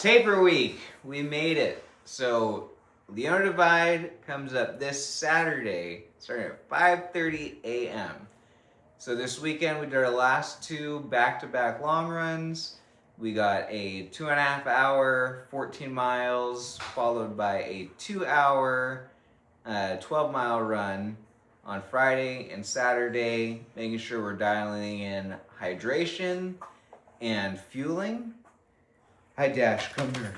Taper week, we made it. So Leona Divide comes up this Saturday, starting at 5:30 a.m. So this weekend we did our last two back-to-back long runs. We got a 2.5 hour, 14 miles, followed by a 2 hour, 12-mile run on Friday and Saturday, making sure we're dialing in hydration and fueling. Hi, Dash, come here.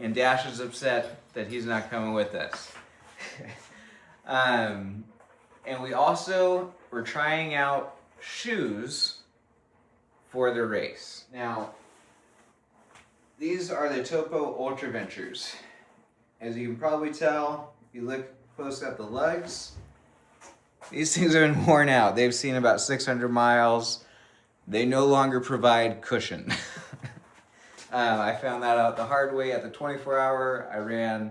And Dash is upset that he's not coming with us. And we also were trying out shoes for the race. Now, these are the Topo Ultra Ventures. As you can probably tell, if you look close at the lugs, these things have been worn out. They've seen about 600 miles. They no longer provide cushion. I found that out the hard way at the 24-hour. I ran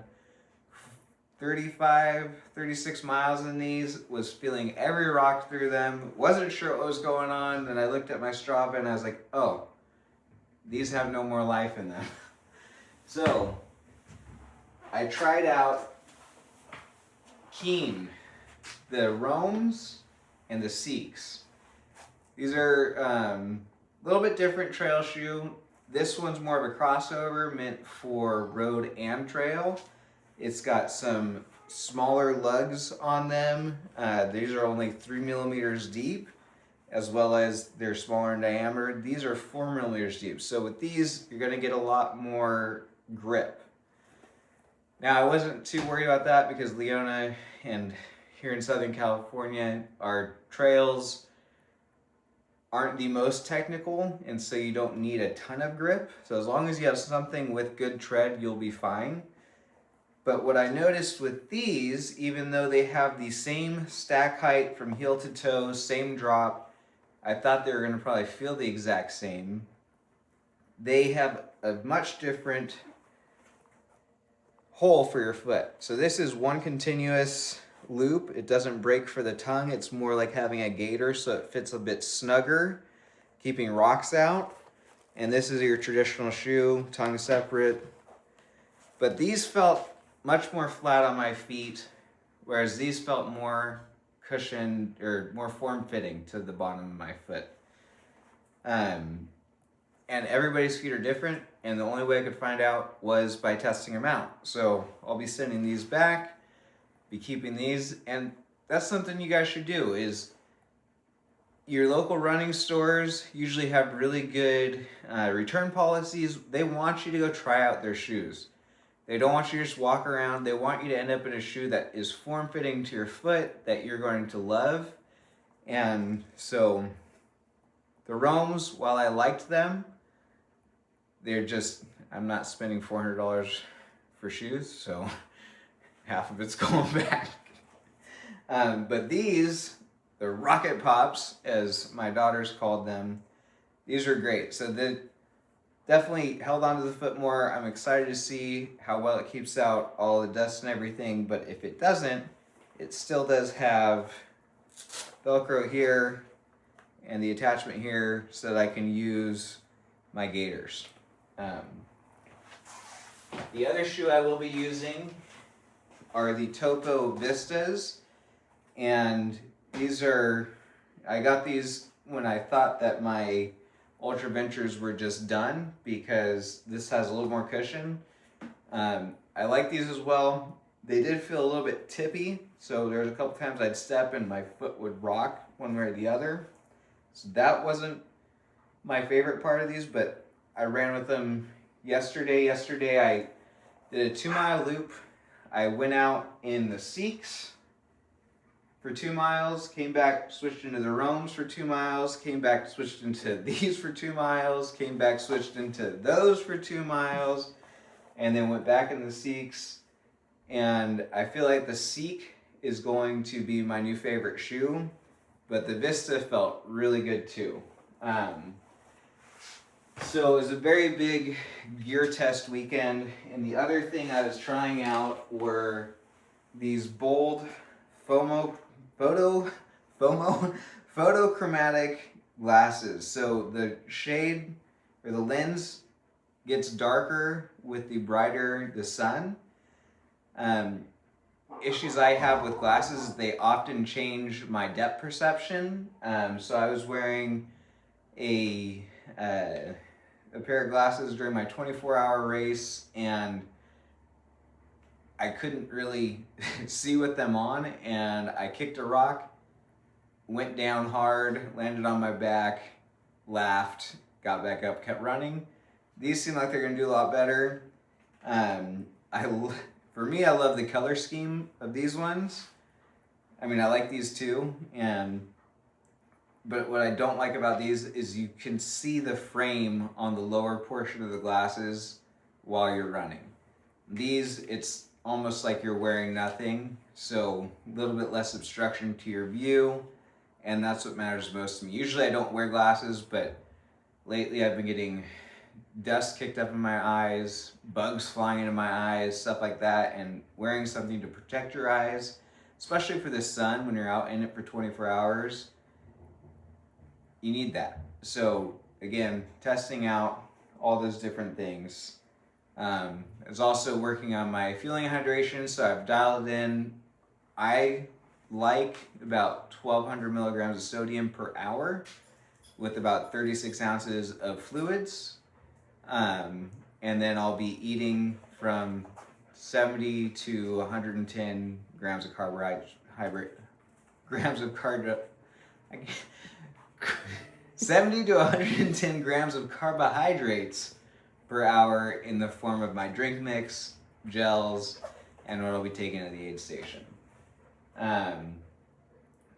36 miles in these, was feeling every rock through them, wasn't sure what was going on, and I looked at my Strava and I was like, oh, these have no more life in them. So, I tried out Keen, the Roams, and the Seeks. These are a little bit different trail shoe. This one's more of a crossover, meant for road and trail. It's got some smaller lugs on them. These are only 3 millimeters deep, as well as they're smaller in diameter. These are 4 millimeters deep. So with these, you're gonna get a lot more grip. Now, I wasn't too worried about that because Leona and here in Southern California, our trails aren't the most technical, and so you don't need a ton of grip. So as long as you have something with good tread, you'll be fine. But what I noticed with these, even though they have the same stack height from heel to toe, same drop, I thought they were going to probably feel the exact same. They have a much different hole for your foot. So this is one continuous loop. It doesn't break for the tongue. It's more like having a gaiter, so it fits a bit snugger, keeping rocks out. And this is your traditional shoe, tongue separate. But these felt much more flat on my feet, whereas these felt more cushioned or more form-fitting to the bottom of my foot. And everybody's feet are different, and the only way I could find out was by testing them out. So I'll be sending these back, be keeping these, and that's something you guys should do. Is your local running stores usually have really good return policies. They want you to go try out their shoes. They don't want you to just walk around. They want you to end up in a shoe that is form-fitting to your foot, that you're going to love. And so the Roams, while I liked them, they're just, I'm not spending $400 for shoes, so half of it's going back. But these, the Rocket Pops, as my daughters called them, these are great. So they definitely held onto the foot more. I'm excited to see how well it keeps out all the dust and everything, but if it doesn't, it still does have Velcro here and the attachment here so that I can use my gaiters. The other shoe I will be using are the Topo Vistas, and these are, I got these when I thought that my Ultra Ventures were just done, because this has a little more cushion. I like these as well. They did feel a little bit tippy, so there was a couple times I'd step and my foot would rock one way or the other. So that wasn't my favorite part of these, but I ran with them yesterday. Yesterday I did a 2-mile loop. I went out in the Seeks for 2 miles, came back, switched into the Roams for 2 miles, came back, switched into these for 2 miles, came back, switched into those for 2 miles, and then went back in the Seeks. And I feel like the Seek is going to be my new favorite shoe, but the Vista felt really good too. So it was a very big gear test weekend, and the other thing I was trying out were these bold photochromatic glasses. So the shade or the lens gets darker with the brighter the sun. Issues I have with glasses is they often change my depth perception. So I was wearing a pair of glasses during my 24-hour race, and I couldn't really see with them on, and I kicked a rock, went down hard, landed on my back, laughed, got back up, kept running. These seem like they're going to do a lot better. For me, I love the color scheme of these ones. I mean, I like these too, but what I don't like about these is you can see the frame on the lower portion of the glasses while you're running. These, it's almost like you're wearing nothing, so a little bit less obstruction to your view, and that's what matters most to me. Usually I don't wear glasses, but lately I've been getting dust kicked up in my eyes, bugs flying into my eyes, stuff like that, and wearing something to protect your eyes, especially for the sun when you're out in it for 24 hours, you need that. So again, testing out all those different things. I was also working on my fueling hydration, so I've dialed in, I like about 1,200 milligrams of sodium per hour with about 36 ounces of fluids. And then I'll be eating from 70 to 110 grams of carbohydrate, 70 to 110 grams of carbohydrates per hour in the form of my drink mix, gels, and what I'll be taking to the aid station.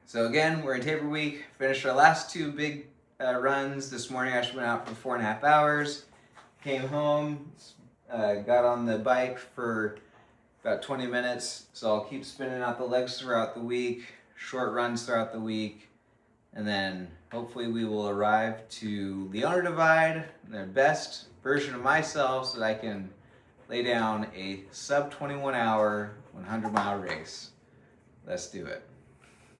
So again, we're in taper week, finished our last two big runs. This morning I went out for 4.5 hours, came home, got on the bike for about 20 minutes, so I'll keep spinning out the legs throughout the week, short runs throughout the week, and then hopefully we will arrive to Leona Divide, the best version of myself, so that I can lay down a sub 21 hour, 100 mile race. Let's do it.